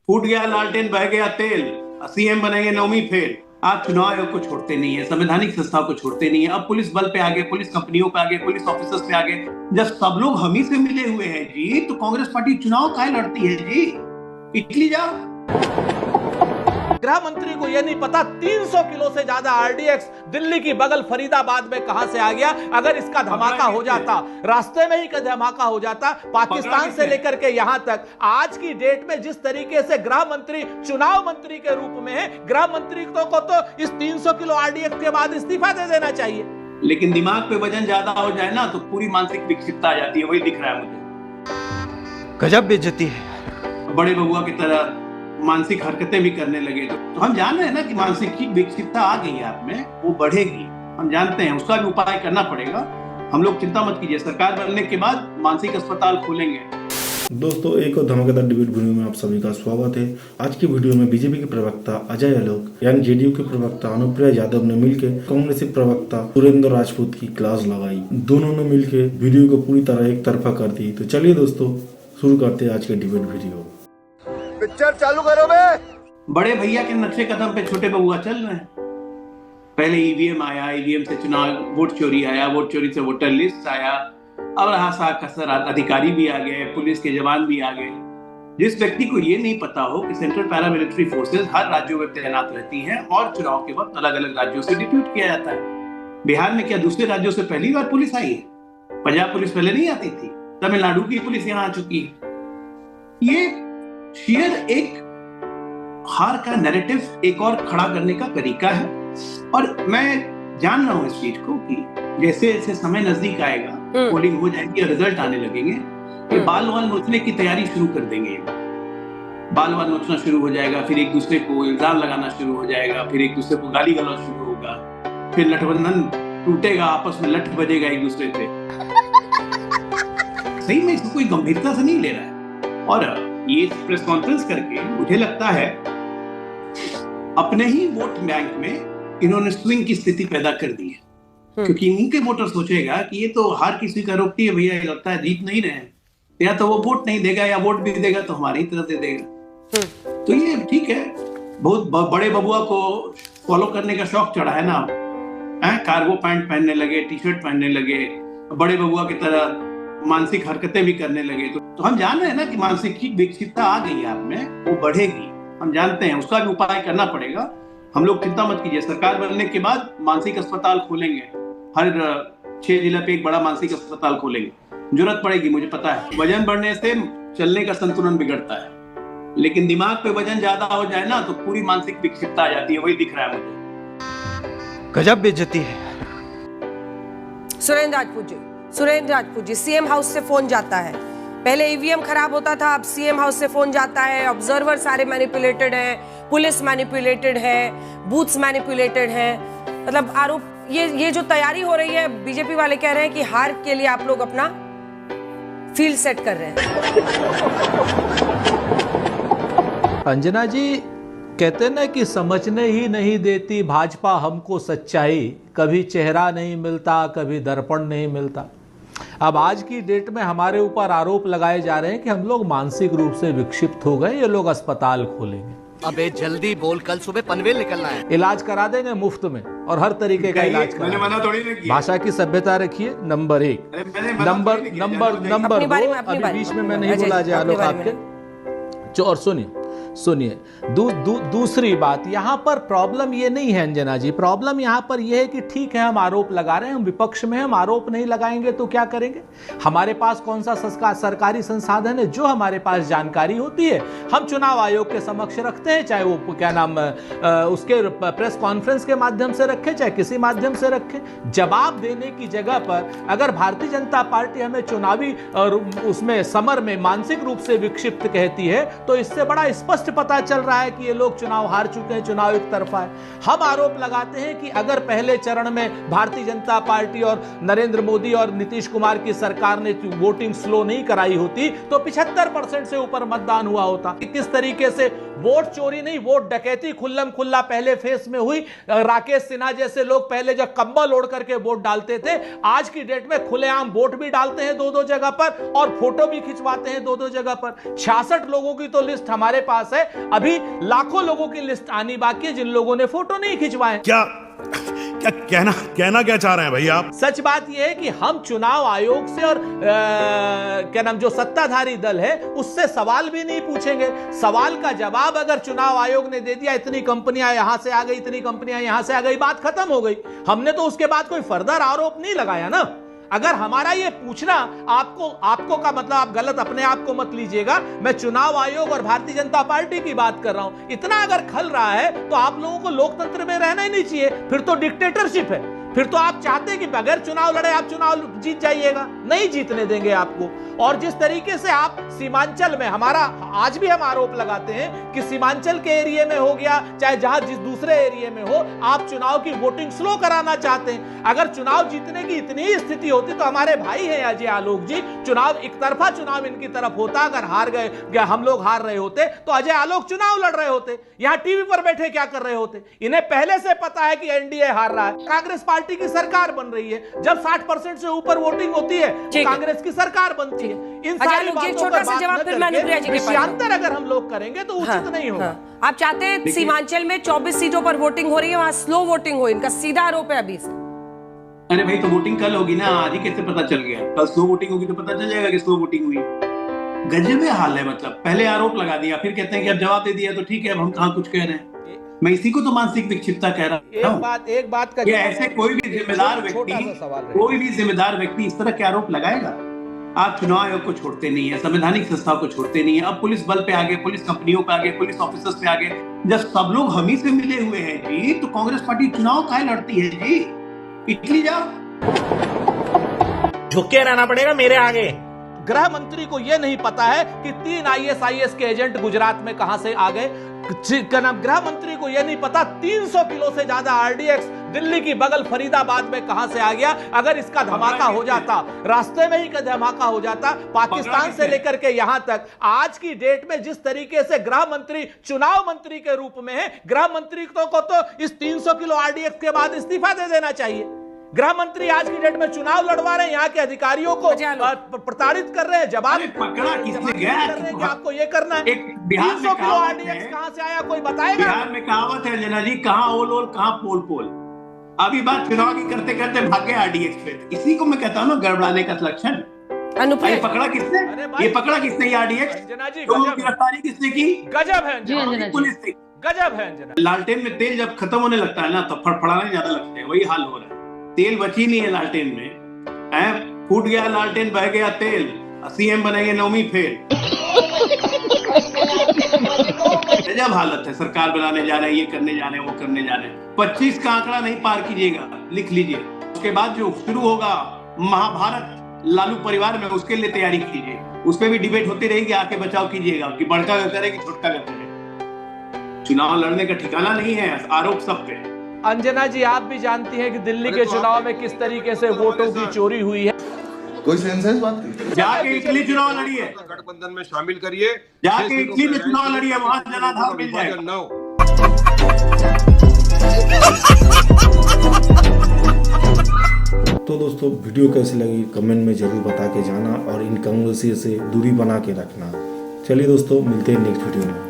फूट गया लालटेन, बह गया तेल, सीएम बनेंगे नौवीं फेल। आप चुनाव आयोग को छोड़ते नहीं है, संवैधानिक संस्थाओं को छोड़ते नहीं है। अब पुलिस बल पे आगे, पुलिस कंपनियों पे आगे, पुलिस ऑफिसर्स पे आगे। जब सब लोग हम ही से मिले हुए हैं जी, तो कांग्रेस पार्टी चुनाव काहे लड़ती है जी? इटली जाओ। गृह मंत्री को यह नहीं पता 300 किलो से ज्यादा आरडीएक्स दिल्ली की बगल फरीदाबाद में कहां से आ गया। अगर इसका धमाका हो जाता, रास्ते में ही का धमाका हो जाता, पाकिस्तान से लेकर के यहां तक, आज की डेट में जिस तरीके से गृह मंत्री चुनाव मंत्री के रूप में है, गृह मंत्री को तो इस 300 किलो आरडीएक्स के बाद इस्तीफा दे देना चाहिए। लेकिन दिमाग पे वजन ज्यादा हो जाए ना तो पूरी मानसिक विक्षिप्तता आ जाती है, वही दिख रहा है मुझे। गजब बेइज्जती है। बड़े बबुआ की तरह मानसिक हरकतें भी करने लगे तो हम जान रहे हैं ना कि मानसिक विक्षिप्तता आ गई है आप में, वो बढ़ेगी, हम जानते हैं। उसका भी उपाय करना पड़ेगा। हम लोग चिंता मत कीजिए, सरकार बनने के बाद मानसिक अस्पताल खोलेंगे। दोस्तों, एक और धमाकेदार डिबेट वीडियो में आप सभी का स्वागत है। आज की वीडियो में बीजेपी के प्रवक्ता अजय आलोक यानी जेडीयू के प्रवक्ता अनुप्रिया यादव ने मिलकर कांग्रेसी प्रवक्ता सुरेंद्र राजपूत की क्लास लगाई। दोनों ने मिलकर वीडियो को पूरी तरह एक तरफा कर दी। तो चलिए दोस्तों, शुरू करते हैं आज के डिबेट वीडियो। पिक्चर चालू करो बे। बड़े भैया के नक्शे कदम पे छोटे बबुआ चल रहे हैं। पहले ईवीएम आया, ईवीएम से चुनाव वोट चोरी आया, वोट चोरी से वोटर लिस्ट आया, अब रहा साग कसर, अधिकारी भी आ गए, पुलिस के जवान भी आ गए। जिस व्यक्ति को ये नहीं पता हो कि सेंट्रल पैरामिलिट्री फोर्सेस हर राज्यों में तैनात रहती हैं और चुनाव के वक्त अलग अलग राज्यों से डिप्यूट किया जाता है। बिहार में क्या दूसरे राज्यों से पहली बार पुलिस आई है? पंजाब पुलिस पहले नहीं आती थी, तमिलनाडु की पुलिस यहाँ आ चुकी है। ये शेयर एक हार का नैरेटिव एक और खड़ा करने का तरीका है। और मैं जान रहा हूं इस चीज को कि जैसे जैसे समय नजदीक आएगा, पोलिंग हो जाएगी और रिजल्ट आने लगेंगे, ये बाल वाल नोचने की तैयारी शुरू कर देंगे। बाल वाल नोचना शुरू हो जाएगा, फिर एक दूसरे को इल्जाम लगाना शुरू हो जाएगा, फिर एक दूसरे को गाली गलौज शुरू होगा, फिर लठबंधन टूटेगा, आपस में लठ बजेगा एक दूसरे पे। सही में इसको कोई गंभीरता से नहीं ले रहा है। और ये प्रेस कॉन्फ्रेंस करके मुझे लगता है अपने ही वोट बैंक में इन्होंने स्विंग की स्थिति पैदा कर दी है। क्योंकि इनके वोटर सोचेगा कि ये तो हार किसी का रोकती है भैया, ये लगता है जीत नहीं रहे, या तो वो वोट नहीं देगा या वोट भी देगा तो हमारी तरफ दे देगा। तो ये ठीक है, बहुत बड़े बबुआ को फॉलो करने का शौक चढ़ा है ना, कार्गो पैंट पहनने लगे, टी शर्ट पहनने लगे, बड़े बबुआ की तरह मानसिक हरकतें भी करने लगे तो हम जान रहे हैं ना कि मानसिक विक्षिप्तता आ गई है आप में, वो बढ़ेगी, हम जानते हैं। उसका भी उपाय करना पड़ेगा। हम लोग चिंता मत कीजिए, सरकार बनने के बाद मानसिक अस्पताल खोलेंगे। हर 6 जिला पे एक बड़ा मानसिक अस्पताल खोलेंगे। जरूरत पड़ेगी, मुझे पता है। वजन बढ़ने से चलने का संतुलन बिगड़ता है, लेकिन दिमाग पे वजन ज्यादा हो जाए ना तो पूरी मानसिक विक्षिप्तता आ जाती है, वही दिख रहा है मुझे। गजब बेइज्जती है। सुरेंद्र राजपूत जी, सीएम हाउस से फोन जाता है। पहले ईवीएम खराब होता था, अब सीएम हाउस से फोन जाता है। ऑब्जर्वर सारे मैनिपुलेटेड हैं, पुलिस मैनिपुलेटेड है, बूथ्स मैनिपुलेटेड हैं। मतलब आरोप, ये जो तैयारी हो रही है, बीजेपी वाले कह रहे हैं कि हार के लिए आप लोग अपना फील्ड सेट कर रहे हैं। अंजना जी कहते ना कि समझने ही नहीं देती भाजपा हमको सच्चाई, कभी चेहरा नहीं मिलता, कभी दर्पण नहीं मिलता। अब आज की डेट में हमारे ऊपर आरोप लगाए जा रहे हैं कि हम लोग मानसिक रूप से विक्षिप्त हो गए, ये लोग अस्पताल खोलेंगे। अबे जल्दी बोल, कल सुबह पनवेल निकलना है। इलाज करा देंगे मुफ्त में और हर तरीके का इलाज मैंने मना थोड़ी नहीं किया। भाषा की सभ्यता रखिए, नंबर 1। नंबर 2, अभी बीच में मैं नहीं बोला जाए लोग आपके। और सुनिए दूसरी बात, यहाँ पर प्रॉब्लम ये नहीं है अंजना जी, प्रॉब्लम यहाँ पर ये है कि ठीक है हम आरोप लगा रहे हैं, हम विपक्ष में हम आरोप नहीं लगाएंगे तो क्या करेंगे? हमारे पास कौन सा सरकारी संसाधन है? जो हमारे पास जानकारी होती है हम चुनाव आयोग के समक्ष रखते हैं, चाहे वो क्या नाम उसके प्रेस कॉन्फ्रेंस के माध्यम से रखें, चाहे किसी माध्यम से रखें। जवाब देने की जगह पर अगर भारतीय जनता पार्टी हमें चुनावी और उसमें समर में मानसिक रूप से विक्षिप्त कहती है तो इससे बड़ा स्पष्ट पता चल रहा है कि ये लोग चुनाव हार चुके हैं, चुनाव एक तरफा है। हम आरोप लगाते हैं कि अगर पहले चरण में भारतीय जनता पार्टी और नरेंद्र मोदी और नीतीश कुमार की सरकार ने वोटिंग स्लो नहीं कराई होती तो 75% से ऊपर मतदान हुआ होता। किस तरीके से वोट चोरी नहीं, वोट डकैती खुल्लम खुल्ला पहले फेस में हुई। राकेश सिन्हा जैसे लोग पहले जब कंबल ओढ़ करके वोट डालते थे, आज की डेट में खुलेआम वोट भी डालते हैं 2-2 जगह पर और फोटो भी खिंचवाते हैं 2-2 जगह पर। 66 लोगों की तो लिस्ट हमारे पास पास है। अभी लाखों लोगों की लिस्ट आनी बाकी है जिन लोगों ने फोटो नहीं खिंचवाए। क्या कहना क्या चाह रहे हैं भाई आप? सच बात यह है कि हम चुनाव आयोग से और क्या नाम जो सत्ताधारी दल है उससे सवाल भी नहीं पूछेंगे। सवाल का जवाब अगर चुनाव आयोग ने दे दिया, इतनी कंपनियां यहां से आ गई, इतनी कंपनियां यहां से आ गई, बात खत्म हो गई। हमने तो उसके बाद कोई फर्दर आरोप नहीं लगाया ना। अगर हमारा ये पूछना आपको का मतलब आप गलत अपने आप को मत लीजिएगा, मैं चुनाव आयोग और भारतीय जनता पार्टी की बात कर रहा हूं। इतना अगर खल रहा है तो आप लोगों को लोकतंत्र में रहना ही नहीं चाहिए, फिर तो डिक्टेटरशिप है। फिर तो आप चाहते हैं कि बगैर चुनाव लड़े आप चुनाव जीत जाइएगा, नहीं जीतने देंगे आपको। और जिस तरीके से आप सीमांचल में, हमारा आज भी हम आरोप लगाते हैं कि सीमांचल के एरिया में हो गया, चाहे जहां जिस दूसरे एरिया में हो, आप चुनाव की वोटिंग स्लो कराना चाहते हैं। अगर चुनाव जीतने की इतनी ही स्थिति होती तो हमारे भाई हैं अजय आलोक जी, चुनाव एक तरफा चुनाव इनकी तरफ होता, अगर हार गए या हम लोग हार रहे होते तो अजय आलोक चुनाव लड़ रहे होते, यहां टीवी पर बैठे क्या कर रहे होते। इन्हें पहले से पता है कि एनडीए हार रहा है, कांग्रेस पार्टी की सरकार बन रही है। जब 60% से ऊपर वोटिंग होती है तो कांग्रेस की सरकार बनती है। इन सारी बातों पर विषयांतर अगर हम लोग करेंगे तो उचित नहीं होगा। आप चाहते हैं सीमांचल में 24 सीटों पर वोटिंग हो रही है, वहां स्लो वोटिंग हो, इनका सीधा आरोप है अभी से। अरे भाई तो वोटिंग कल होगी ना, आज ही कैसे पता चल गया? कल स्लो वोटिंग होगी तो पता चल जाएगा कि स्लो वोटिंग हुई। गजब हाल है, मतलब पहले आरोप लगा दिया, फिर कहते हैं कि अब जवाब दे दिया तो ठीक है, अब हम कहां कुछ कह रहे हैं। मैं इसी को तो मानसिक विक्षिप्तता कह रहा हूं। एक बात का ऐसे कोई भी जिम्मेदार व्यक्ति इस तरह के आरोप लगाएगा? आप चुनाव आयोग को छोड़ते नहीं है, संवैधानिक संस्थाओं को छोड़ते नहीं है, अब पुलिस बल पे आगे, पुलिस कंपनियों पे आगे, पुलिस ऑफिसर्स पे आगे। जब सब लोग हम ही से मिले हुए हैं जी, तो कांग्रेस पार्टी चुनाव काहे लड़ती है जी? इटली जाओ, झुक के रहना पड़ेगा मेरे आगे। गृह मंत्री को यह नहीं पता है कि 3 ISIS के एजेंट गुजरात में कहां से आ गए। गृह मंत्री को यह नहीं पता 300 किलो से ज्यादा RDX दिल्ली की बगल फरीदाबाद में कहां से आ गया। अगर इसका धमाका हो जाता, रास्ते में ही का धमाका हो जाता, पाकिस्तान से लेकर के यहां तक, आज की डेट में जिस तरीके से गृह मंत्री चुनाव मंत्री के रूप में है, गृह मंत्री को तो इस 300 किलो RDX के बाद इस्तीफा दे देना चाहिए। गृह मंत्री आज की डेट में चुनाव लड़वा रहे हैं, यहाँ के अधिकारियों को प्रताड़ित कर रहे हैं, जवाब पकड़ा किसने गया कि आपको ये करना है। एक बिहार में कहां से आया कोई बताएगा? बिहार में कहावत है जना जी, कहां ओल ओल कहां पोल पोल। अभी बात चुनाव की करते करते भाग गए RDX पे। इसी को मैं कहता हूँ ना गड़बड़ाने का लक्षण। ये पकड़ा किसने? ये पकड़ा किसने? RDX गिरफ्तारी किसने की? गजब है पुलिस ने, गजब है। लालटेन में तेल जब खत्म होने लगता है ना तो फड़फड़ाने ज्यादा लगते हैं, वही हाल हो रहा है। तेल बची नहीं है लालटेन में, फूट गया लालटेन, बह गया तेल, CM बनेंगे 9वीं फेल। गजब हालत है, सरकार बनाने जा रहे हैं, ये करने जा रहे हैं, वो करने जा रहे हैं। 25 का आंकड़ा नहीं पार कीजिएगा, लिख लीजिए। उसके बाद जो शुरू होगा महाभारत लालू परिवार में, उसके लिए तैयारी कीजिए। उस पर भी डिबेट होती रहेगी, आके बचाव कीजिएगा कि बड़का का करे कि छोटका का करे। चुनाव लड़ने का ठिकाना नहीं है, आरोप सब पे। अंजना जी, आप भी जानती हैं कि दिल्ली के चुनाव में किस तरीके से वोटों की चोरी हुई है। कोई सेंस है इस बात की? जाके इटली चुनाव लड़िए, गठबंधन में शामिल करिए, जाके इटली में चुनाव लड़िए, वहां जनाधार मिल जाएगा। तो दोस्तों वीडियो कैसी लगी कमेंट में जरूर बता के जाना और इन कांग्रेसी से दूरी बना के रखना। चलिए दोस्तों, मिलते हैं नेक्स्ट वीडियो में।